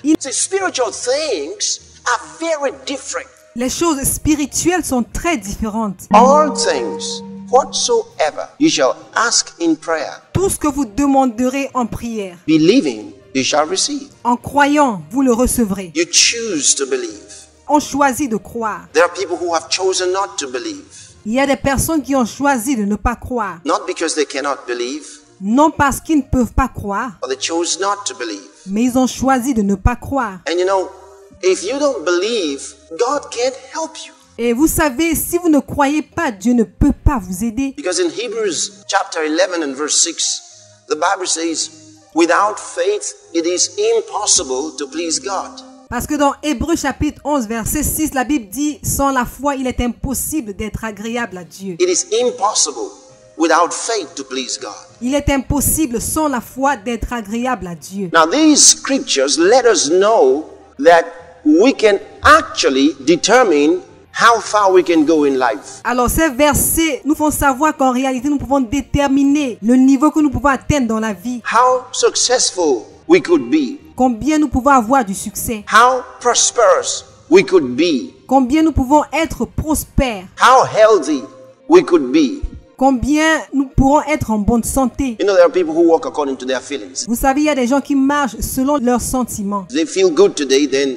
See, spiritual things are very different. Les choses spirituelles sont très différentes. All things whatsoever you shall ask in prayer, Tout ce que vous demanderez en prière, believing you shall receive. en croyant, vous le recevrez. You choose to believe. On choisit de croire. There are people who have chosen not to believe, Il y a des personnes qui ont choisi de ne pas croire. not because they cannot believe, Non parce qu'ils ne peuvent pas croire, but they chose not to believe. mais ils ont choisi de ne pas croire. And you know, if you don't believe, God can't help you. Et vous savez, si vous ne croyez pas, Dieu ne peut pas vous aider. Because in Hebrews chapter 11 and verse 6, the Bible says, without faith, it is impossible to please God. Parce que dans Hébreux chapitre 11, verset 6, la Bible dit, sans la foi, il est impossible d'être agréable à Dieu. It is impossible without faith to please God. Il est impossible sans la foi d'être agréable à Dieu. Now these scriptures let us know that we can actually determine how far we can go in life. Alors ces versets nous font savoir qu'en réalité nous pouvons déterminer le niveau que nous pouvons atteindre dans la vie. How successful we could be. Combien nous pouvons avoir du succès. How prosperous we could be. Combien nous pouvons être prospères. How healthy we could be. Combien nous pourrons être en bonne santé. You know, there are people who walk according to their feelings. Vous savez, il y a des gens qui marchent selon leurs sentiments. They feel good today, then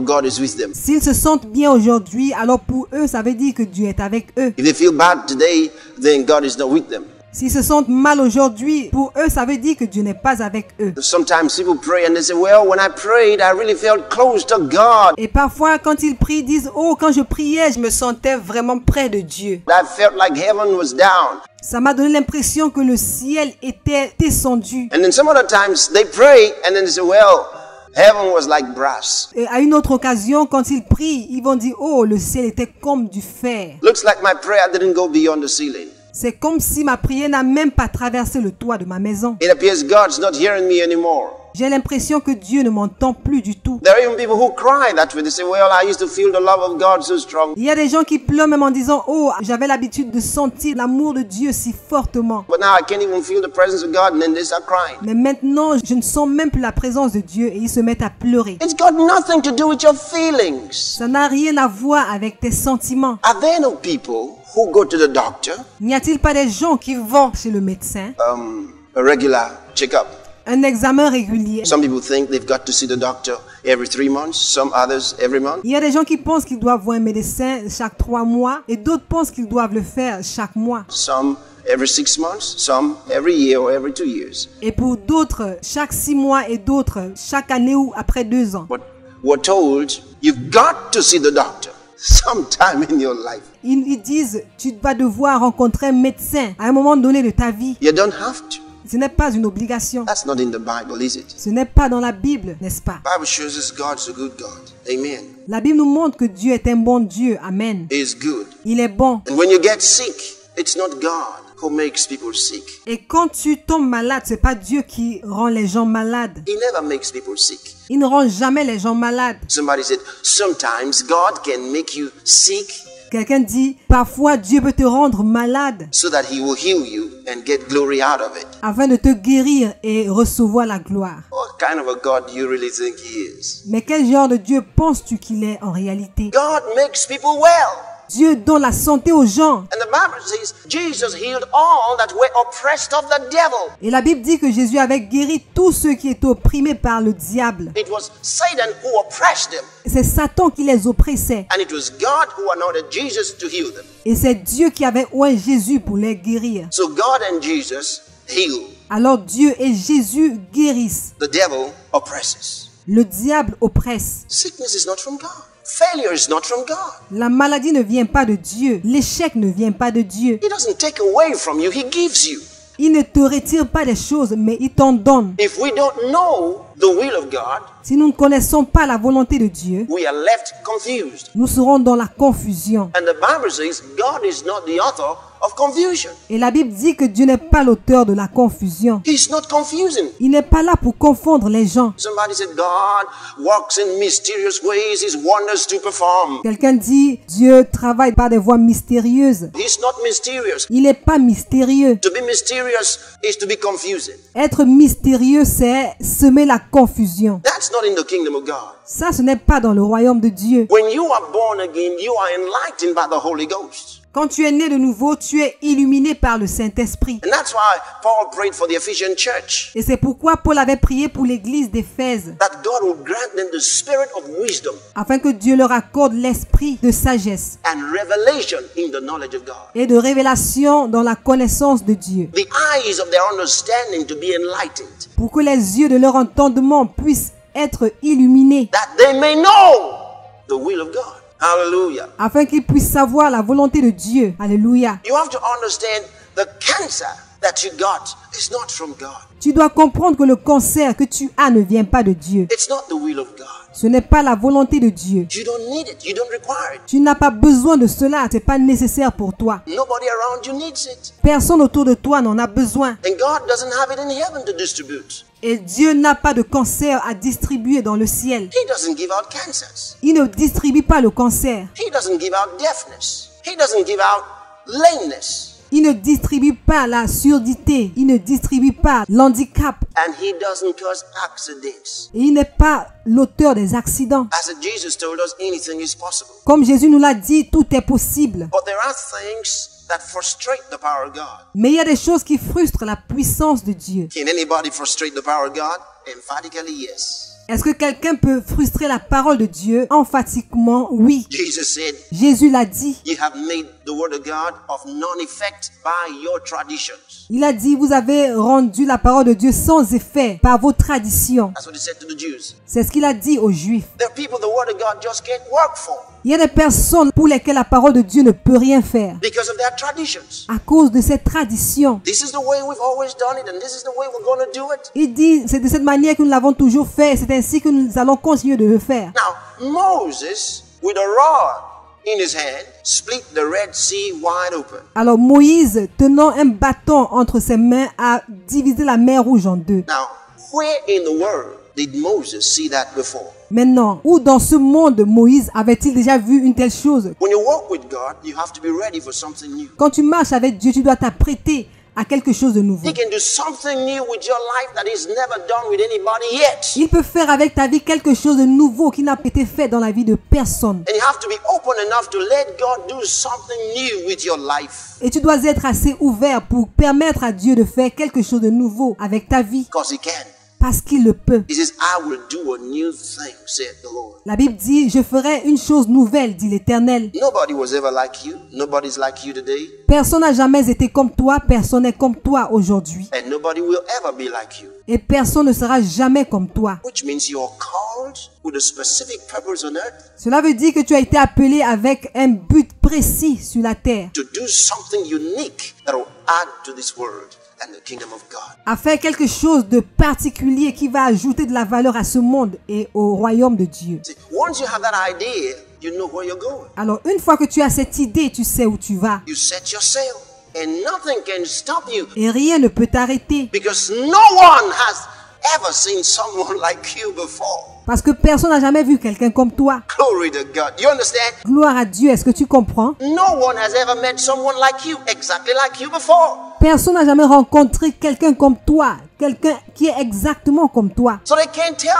God is with them. S'ils se sentent bien aujourd'hui, alors pour eux, ça veut dire que Dieu est avec eux. If they feel bad today, then God is not with them. S'ils se sentent mal aujourd'hui, pour eux, ça veut dire que Dieu n'est pas avec eux. Sometimes people pray and they say, well, when I prayed, I really felt close to God. Et parfois, quand ils prient, ils disent, oh, quand je priais, je me sentais vraiment près de Dieu. I felt like heaven was down. Ça m'a donné l'impression que le ciel était descendu. And then some other times they pray and then they say, well, heaven was like brass. Et à une autre occasion, quand ils prient, ils vont dire, oh, le ciel était comme du fer. Looks like my prayer didn't go beyond the ceiling. C'est comme si ma prière n'a même pas traversé le toit de ma maison. It appears God's not hearing me anymore. J'ai l'impression que Dieu ne m'entend plus du tout. There are even people who cry that way. They say, well, I used to feel the love of God so strong. Il y a des gens qui pleurent même en disant, oh, j'avais l'habitude de sentir l'amour de Dieu si fortement. But now I can't even feel the presence of God, and then they start crying. Mais maintenant, je ne sens même plus la présence de Dieu et ils se mettent à pleurer. It's got nothing to do with your feelings. Ça n'a rien à voir avec tes sentiments. Are there no people who go to the doctor, N'y a-t-il pas des gens qui vont chez le médecin, a regular checkup? un examen régulier? Some people think they've got to see the doctor every 3 months, some others every month. Il y a des gens qui pensent qu'ils doivent voir un médecin chaque 3 mois et d'autres pensent qu'ils doivent le faire chaque mois. Some every 6 months, some every year or every 2 years. Et pour d'autres, chaque 6 mois et d'autres, chaque année ou après 2 ans. But we're told you've got to see the doctor sometime in your life. Ils disent, tu vas devoir rencontrer un médecin à un moment donné de ta vie. You don't have to. Ce n'est pas une obligation. That's not in the Bible, is it? Ce n'est pas dans la Bible, n'est-ce pas? The Bible shows us God's a good God. Amen. La Bible nous montre que Dieu est un bon Dieu. Amen. He is good. Il est bon. And when you get sick, it's not God who makes people sick. Et quand tu tombes malade, c'est pas Dieu qui rend les gens malades. He never makes people sick. Il ne rend jamais les gens malades. Somebody said, sometimes God can make you sick Quelqu'un dit, parfois Dieu peut te rendre malade so that he will heal you and get glory out of it. afin de te guérir et recevoir la gloire. What kind of a God do you really think he is? Mais quel genre de Dieu penses-tu qu'il est en réalité? God makes people well. Dieu donne la santé aux gens. And the Bible says Jesus healed all that were oppressed of the devil. Et la Bible dit que Jésus avait guéri tous ceux qui étaient opprimés par le diable. It was Satan who oppressed them. C'est Satan qui les oppressait. And it was God who anointed Jesus to heal them. Et c'est Dieu qui avait oint Jésus pour les guérir. So God and Jesus heal. Alors Dieu et Jésus guérissent. The devil oppresses. Le diable oppresse. Sickness is not from God. Failure is not from God. La maladie ne vient pas de Dieu. L'échec ne vient pas de Dieu. He doesn't take away from you, he gives you. Il ne te retire pas des choses, mais il t'en donne. If we don't know the will of God, Si nous ne connaissons pas la volonté de Dieu, we are left confused. nous serons dans la confusion. And the Bible says God is not the author of confusion. Et la Bible dit que Dieu n'est pas l'auteur de la confusion. He's not confusing. Il n'est pas là pour confondre les gens. Somebody said, God works in mysterious ways, His wonders to perform. Quelqu'un dit, Dieu travaille par des voies mystérieuses. He's not mysterious. Il n'est pas mystérieux. To be mysterious is to be confusing. Être mystérieux, c'est semer la confusion. That's not in the kingdom of God. Ça, ce n'est pas dans le royaume de Dieu. When you are born again, you are enlightened by the Holy Ghost. Quand tu es né de nouveau, tu es illuminé par le Saint-Esprit. And that's why Paul prayed for the Ephesian church, Et c'est pourquoi Paul avait prié pour l'église d'Éphèse, that God would grant them the spirit of wisdom afin que Dieu leur accorde l'esprit de sagesse and revelation in the knowledge of God. et de révélation dans la connaissance de Dieu, The eyes of their understanding to be enlightened, pour que les yeux de leur entendement puissent être illuminés, that they may know the will of God. Hallelujah. afin qu'ils puissent savoir la volonté de Dieu. Alléluia. You have to understand the cancer that you got is not from God. Tu dois comprendre que le cancer que tu as ne vient pas de Dieu. It's not the will of God. Ce n'est pas la volonté de Dieu. You don't need it. You don't require it. Tu n'as pas besoin de cela. Ce n'est pas nécessaire pour toi. Nobody around you needs it. Personne autour de toi n'en a besoin. And God doesn't have it in heaven to distribute. Et Dieu n'a pas de cancer à distribuer dans le ciel. He doesn't give out cancers. Il ne distribue pas le cancer. He doesn't give out deafness. He doesn't give out lameness. Il ne distribue pas la surdité. Il ne distribue pas l'handicap. And He doesn't cause accidents. Et il n'est pas l'auteur des accidents. As Jesus told us, anything is possible. Comme Jésus nous l'a dit, tout est possible. But there are things that frustrate the power of God. Mais il y a des choses qui frustrent la puissance de Dieu. Can anybody frustrate the power of God? Emphatically, yes. Est-ce que quelqu'un peut frustrer la parole de Dieu? Emphatiquement, oui. Jesus said, Jésus l'a dit. you have made the word of God of none effect by your traditions. Il a dit, vous avez rendu la parole de Dieu sans effet par vos traditions. That's what He said to the Jews. C'est ce qu'il a dit aux Juifs. There are people the word of God just can't work for Il y a des personnes pour lesquelles la parole de Dieu ne peut rien faire because of their traditions. à cause de ces traditions. This is the way we've always done it, and this is the way we're going to do it. Il dit, c'est de cette manière que nous l'avons toujours fait, c'est ainsi que nous allons continuer de le faire. Now, Moses, with a rod in his hand, split the Red Sea wide open. Alors Moïse, tenant un bâton entre ses mains, a divisé la mer Rouge en deux. Now, where in the world did Moses see that before? Maintenant, où dans ce monde Moïse avait-il déjà vu une telle chose? When you walk with God, you have to be ready for something new. Quand tu marches avec Dieu, tu dois t'apprêter à quelque chose de nouveau. He can do something new with your life that He's never done with anybody yet. Il peut faire avec ta vie quelque chose de nouveau qui n'a pas été fait dans la vie de personne. And you have to be open enough to let God do something new with your life. Et tu dois être assez ouvert pour permettre à Dieu de faire quelque chose de nouveau avec ta vie. Because He can. Parce qu'il le peut. He says, I will do a new thing, said the Lord. La Bible dit, je ferai une chose nouvelle, dit l'Éternel. Nobody was ever like you. Nobody's like you today. Personne n'a jamais été comme toi, personne n'est comme toi aujourd'hui. And nobody will ever be like you. Et personne ne sera jamais comme toi. Which means you're called with a specific purpose on earth Cela veut dire que tu as été appelé avec un but précis sur la terre, to do something unique that will add to this world and the kingdom of God. à faire quelque chose de particulier qui va ajouter de la valeur à ce monde et au royaume de Dieu. See, once you have that idea, you know where you're going. Alors, une fois que tu as cette idée, tu sais où tu vas. You set your sail, and nothing can stop you Et rien ne peut t'arrêter. because no one has ever seen someone like you before. Parce que personne n'a jamais vu quelqu'un comme toi. Glory to God. You understand? Gloire à Dieu, est-ce que tu comprends? No one has ever met someone like you, exactly like you before. Personne n'a jamais rencontré quelqu'un comme toi. Quelqu'un qui est exactement comme toi. So they can't tell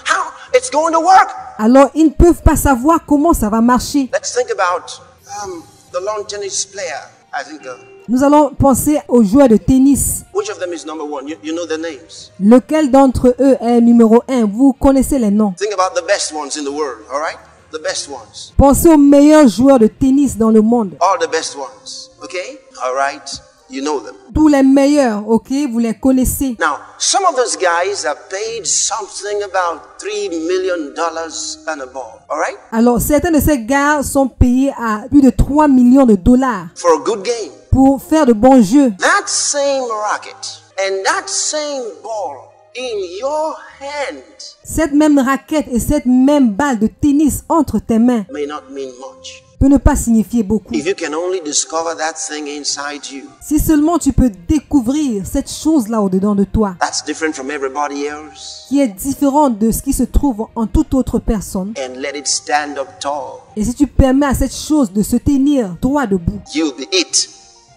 how it's going to work. Alors, ils ne peuvent pas savoir comment ça va marcher. Let's think about the lawn tennis player. I think, Nous allons penser aux joueurs de tennis. which of them is number one? You know their names. Lequel d'entre eux est numéro 1? Vous connaissez les noms. Think about the best ones in the world, all right? The best ones. Pensez aux meilleurs joueurs de tennis dans le monde. All the best ones, okay? All right? You know them. Tous les meilleurs, ok? Vous les connaissez. Now, some of those guys are paid something about $3 million and above, all right? Alors, certains de ces gars sont payés à plus de 3 millions de dollars For a good game. pour faire de bons jeux. That same racket and that same ball in your hand Cette même raquette et cette même balle de tennis entre tes mains may not mean much. peut ne pas signifier beaucoup. If you can only discover that thing inside you, Si seulement tu peux découvrir cette chose-là au-dedans de toi, that's different from everybody else, qui est différente de ce qui se trouve en toute autre personne, and let it stand up tall, et si tu permets à cette chose de se tenir droit debout, you'll be it.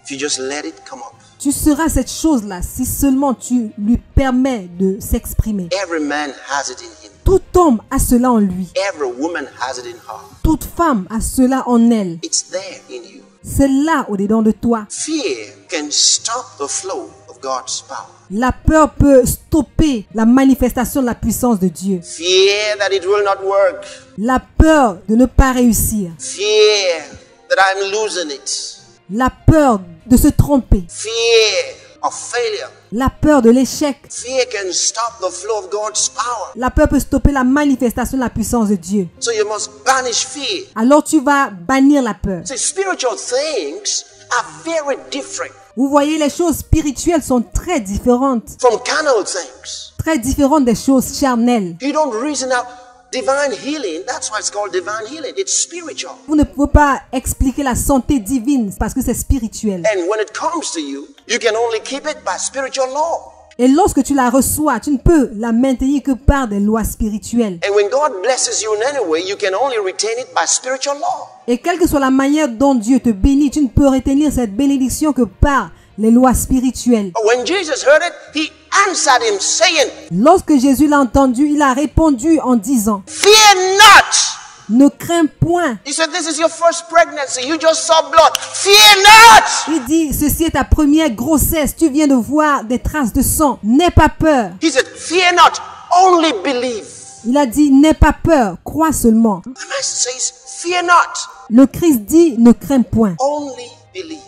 If you just let it come up. tu seras cette chose-là si seulement tu lui permets de s'exprimer. Every man has it in him. Tout homme a cela en lui. Every woman has it in her. Toute femme a cela en elle. It's there in you. C'est là au-dedans de toi. Fear can stop the flow of God's power. La peur peut stopper la manifestation de la puissance de Dieu. Fear that it will not work. La peur de ne pas réussir. Fear that I'm losing it. La peur de se tromper. Fear of failure. La peur de l'échec. Fear can stop the flow of God's power. La peur peut stopper la manifestation de la puissance de Dieu. So you must banish fear. Alors tu vas bannir la peur. See, spiritual things are very different Vous voyez, les choses spirituelles sont très différentes. from carnal things. Très différentes des choses charnelles. You don't reason out divine healing. That's why it's called divine healing. It's spiritual. Vous ne pouvez pas expliquer la santé divine parce que c'est spirituel. And when it comes to you, you can only keep it by spiritual law. Et lorsque tu la reçois, tu ne peux la maintenir que par des lois spirituelles. And when God blesses you in any way, you can only retain it by spiritual law. Et quelle que soit la manière dont Dieu te bénit, tu ne peux retenir cette bénédiction que par les lois spirituelles. But when Jesus heard it, he answered him saying, Lorsque Jésus l'a entendu, il a répondu en disant, fear not. ne crains point. He said, this is your first pregnancy. You just saw blood. Fear not. Il dit, ceci est ta première grossesse, tu viens de voir des traces de sang. N'aie pas peur. He said, fear not. Only believe. Il a dit, n'aie pas peur, crois seulement. The message says, fear not. Le Christ dit, ne crains point, Only believe.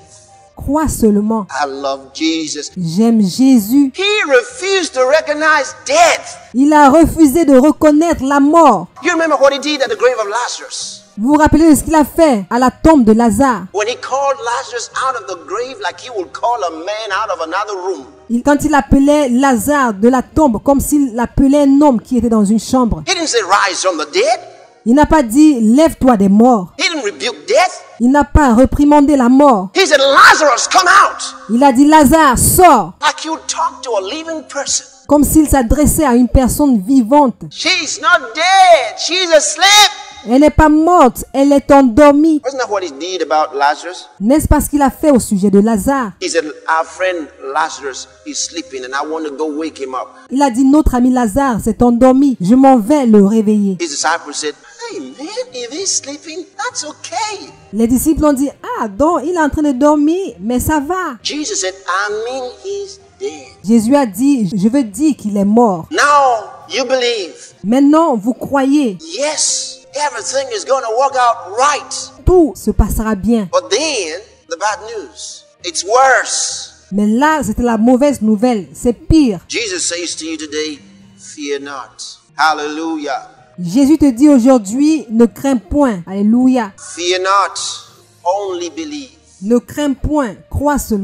crois seulement. I love Jesus. J'aime Jésus. He refused to recognize death. Il a refusé de reconnaître la mort. You remember what he did at the grave of Lazarus? Vous vous rappelez de ce qu'il a fait à la tombe de Lazare? When he called Lazarus out of the grave like he would call a man out of another room. Quand il appelait Lazare de la tombe comme s'il appelait un homme qui était dans une chambre. He didn't say rise from the dead. Il n'a pas dit lève-toi des morts. He didn't rebuke death. Il n'a pas réprimandé la mort. He said, Lazarus, come out. Il a dit Lazare, sors, Like you talk to a living person. comme s'il s'adressait à une personne vivante. She's not dead. She's asleep. Elle n'est pas morte, elle est endormie. Wasn't that what he did about Lazarus? N'est-ce pas ce qu'il a fait au sujet de Lazare? He said, our friend Lazarus is sleeping and I want to go wake him up. Il a dit notre ami Lazare s'est endormi, je m'en vais le réveiller. His disciples said, hey man, if he's sleeping, that's okay. Les disciples ont dit ah donc il est en train de dormir, mais ça va. Jesus said, I mean he's dead. Jésus a dit je veux dire qu'il est mort. Now you believe. Maintenant vous croyez, Yes, everything is going to work out right. tout se passera bien. But then, the bad news, it's worse. Mais là c'était la mauvaise nouvelle, c'est pire. Jesus says to you today, fear not. Hallelujah. Jésus te dit aujourd'hui ne crains point. Alléluia. Fear not, only believe. Ne crains point, crois seulement.